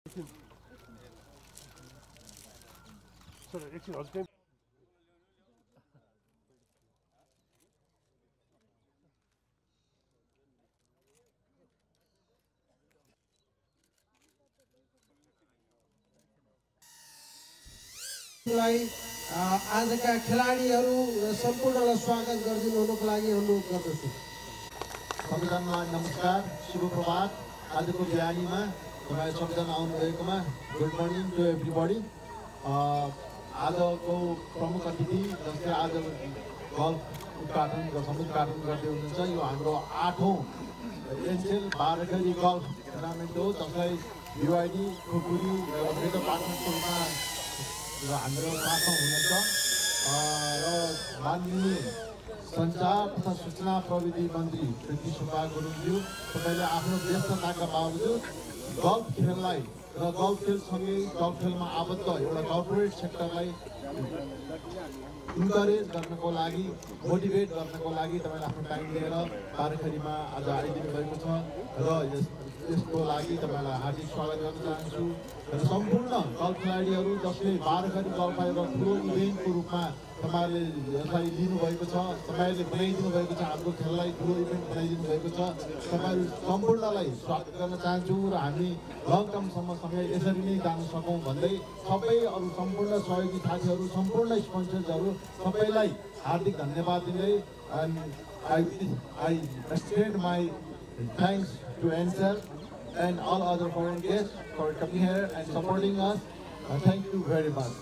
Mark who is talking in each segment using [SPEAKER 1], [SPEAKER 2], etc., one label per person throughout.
[SPEAKER 1] Sir एकछिन हजुर
[SPEAKER 2] आजका खेलाडीहरू सम्पूर्णलाई स्वागत गरिदिनुको लागि अनुरोध गर्दछु।
[SPEAKER 3] सबैजनालाई नमस्कार, शुभ प्रभात। आजको बिहानीमा तपाईँ सबैजना आउनुभएकोमा गुड मर्निङ टु एभ्रिबडी। आजको प्रमुख अतिथि जसले आज गल्फ उद्घाटन र समुद्घाटन गर्दै हुनुहुन्छ, यो हाम्रो 8औं एनसेल बाह्रखरी गल्फ टुर्नामेन्ट हो, जसलाई बिवाइडी खुकुरी र मेरो पार्टनरको रूपमा र हाम्रो साथमा हुनुहुन्छ र माननीय सञ्चार तथा सूचना प्रविधि मन्त्री पृथ्वी सुब्बा गुरुङज्यू, तपाईँले आफ्नो व्यस्तताका बावजुद गल्फ खेललाई र गल्फ खेलसँगै गल्फ खेलमा आबद्ध एउटा कर्पोरेट सेक्टरलाई इन्करेज गर्नको लागि, मोटिभेट गर्नको लागि तपाईँले आफ्नो टाइम लिएर बाह्रखरीमा आज आइदिनु भएको छ र यसको लागि तपाईँलाई हार्दिक स्वागत गर्न चाहन्छु। र सम्पूर्ण गल्फ खेलाडीहरू जसले बाह्रखरी गल्फलाई एउटा ठुलो इभेन्टको रूपमा तपाईँहरूले यसलाई लिनुभएको छ, तपाईँहरूले बनाइदिनु भएको छ, हाम्रो खेललाई ठुलो इभेन्ट बनाइदिनु भएको छ, तपाईँहरू सम्पूर्णलाई स्वागत गर्न चाहन्छु र हामी लङ टर्मसम्म सँगै यसरी नै जान सकौँ भन्दै सबै अरू सम्पूर्ण सहयोगी साथीहरू, सम्पूर्ण स्पोन्सर्सहरू सबैलाई हार्दिक धन्यवाद दिँदै I extend my thanks to Ansel and all other foreign guests for coming here and supporting us. Thank you very much.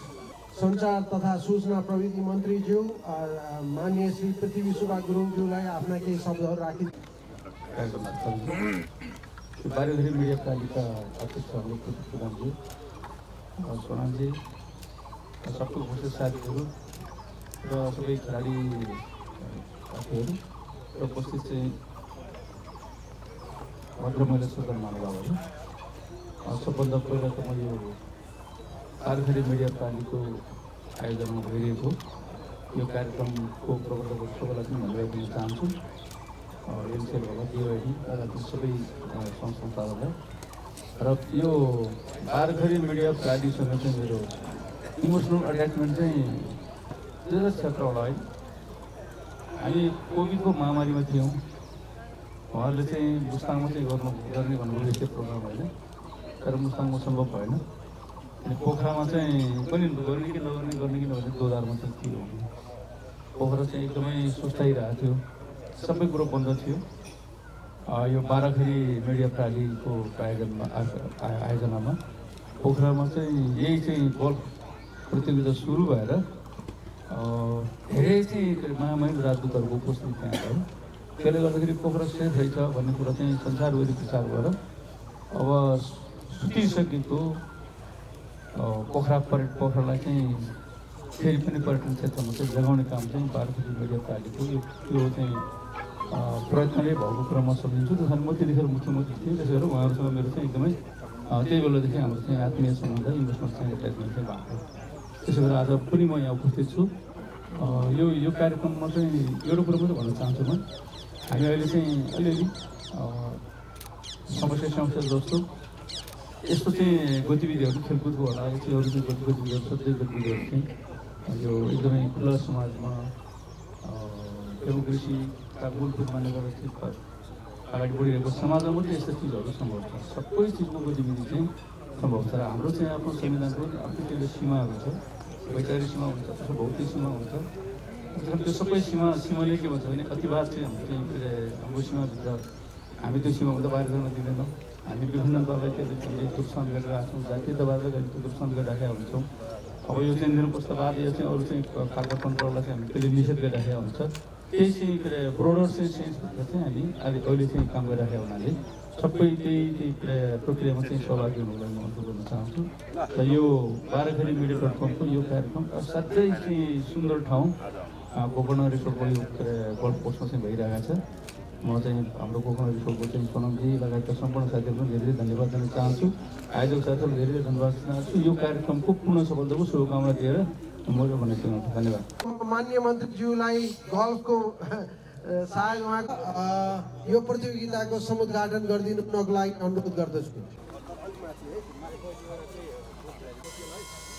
[SPEAKER 2] सञ्चार तथा सूचना प्रविधि मन्त्रीज्यू माननीय श्री पृथ्वी सुब्बा गुरुङज्यूलाई आफ्ना केही शब्दहरू राखि
[SPEAKER 4] बाह्रखरी मिडिया प्रालिका अध्यक्ष प्रधानजी, सोनामजी, सबको उपस्थित साथीहरू र सबै खेलाडी साथीहरू र उपस्थित चाहिँ भद्र महिला सदन महानुभावहरू, सबभन्दा पहिला त म यो बाह्रखरी मिडिया प्रालीको आयोजनमा भइरहेको यो कार्यक्रमको प्रवर्तक सबैलाई पनि धन्यवाद दिन चाहन्छु। एनसेल होला, बिवाइडी लगायत सबै सङ्घ संस्थाहरूलाई। र यो बाह्रखरी मिडिया प्रालीसँग चाहिँ मेरो इमोसनल अट्याचमेन्ट चाहिँ धेरै क्षेत्र होला है। हामी कोभिडको महामारीमा थियौँ, उहाँहरूले चाहिँ मुस्ताङमा चाहिँ गर्ने भन्नुभयो यस्तै प्रोग्राम होइन, तर मुस्ताङमा सम्भव भएन। अनि पोखरामा चाहिँ पनि गर्ने कि नगर्ने कि नगर्ने दोधारमा चाहिँ के हो, पोखरा चाहिँ एकदमै सुस्ताइरहेको थियो, सबै कुरो बन्द थियो। यो बाह्रखरी मिडिया प्रालीको आयोजनामा पोखरामा चाहिँ यही चाहिँ गल्फ प्रतियोगिता सुरु भएर धेरै चाहिँ महामहिम राजदूतहरूको उपस्थिति त्यहाँ भयो। त्यसले गर्दाखेरि पोखरा सेफ रहेछ भन्ने कुरा चाहिँ संसारभरि प्रचार भएर अब सुतिसकेको पोखरालाई चाहिँ फेरि पनि पर्यटन क्षेत्रमा चाहिँ जगाउने काम चाहिँ बाह्रखरी मिडिया प्रालीको यो चाहिँ प्रयत्नले भएको कुरा म सम्झिन्छु। त्यसरी म त्यतिखेर मुख्यमन्त्री थिएँ, त्यसै गरेर उहाँहरूसँग मेरो चाहिँ एकदमै त्यही बेलादेखि हाम्रो चाहिँ आत्मीय सम्बन्ध, इमोसनल चाहिँ एट्याचमेन्ट चाहिँ भएको। त्यसै गरेर आज पनि म यहाँ उपस्थित छु। यो कार्यक्रममा चाहिँ एउटा कुरो मात्रै भन्न चाहन्छु म, हामी अहिले चाहिँ अलिअलि समस्या जस्तो यस्तो चाहिँ गतिविधिहरू खेलकुदको होला, यस्तो अरू चाहिँ गतिविधिहरू सबै गतिविधिहरू चाहिँ यो एकदमै खुला समाजमा डेमोक्रेसीका मूलभूत मानेर अगाडि बढिरहेको समाजमा मात्रै यस्तो चिजहरू सम्भव छ। सबै चिजको गतिविधि चाहिँ सम्भव छ र हाम्रो चाहिँ आफ्नो संविधानको आफ्नो सीमाहरू छ, वैचारिक सीमा हुन्छ, त्यसको भौतिक सीमा हुन्छ। त्यो सबै सीमाले के भन्छ भने अतिवाद चाहिँ हाम्रो सीमाभित्र हामी त्यो सीमाभन्दा बाहिर जान दिँदैनौँ। हामी विभिन्न दललाई त्यसले दुर्सान गरेर राख्छौँ, जातीय दबावलाई हामीले दुर्सान गरिराखेका हुन्छौँ। अब यो चाहिँ निरपक्षतावाद या चाहिँ अरू चाहिँ खालका तन्त्रहरूलाई चाहिँ हामी त्यसले निषेध गरिराखेका हुन्छ। त्यही चाहिँ ब्रोडर सेन्सभित्र चाहिँ हामी अहिले चाहिँ काम गरिराखेका हुनाले सबै त्यही प्रक्रियामा चाहिँ सहभागी हुनुलाई म अनुरोध गर्न चाहन्छु। र यो बाह्रखरी मिडिया प्लेटफर्मको यो कार्यक्रम असाध्यै चाहिँ सुन्दर ठाउँ गोकर्ण रिसोर्टको यो गल्फ कोर्समा चाहिँ भइरहेको छ। म चाहिँ हाम्रो गोकर्ण रिसोर्टको चाहिँ सोनमजी लगायतका सम्पूर्ण साथीहरूलाई धेरै धन्यवाद दिन चाहन्छु। आयोजक साथीहरूलाई धेरै धन्यवाद दिन चाहन्छु। यो कार्यक्रमको पूर्ण सफलताको शुभकामना दिएर म यो भन्न चाहन्छु। धन्यवाद।
[SPEAKER 2] माननीय मन्त्रीज्यूलाई गल्फको सहायकमा यो प्रतियोगिताको समुद्घाटन गरिदिनुको लागि अनुरोध गर्दछु।
[SPEAKER 1] कतिवटा चाहिँ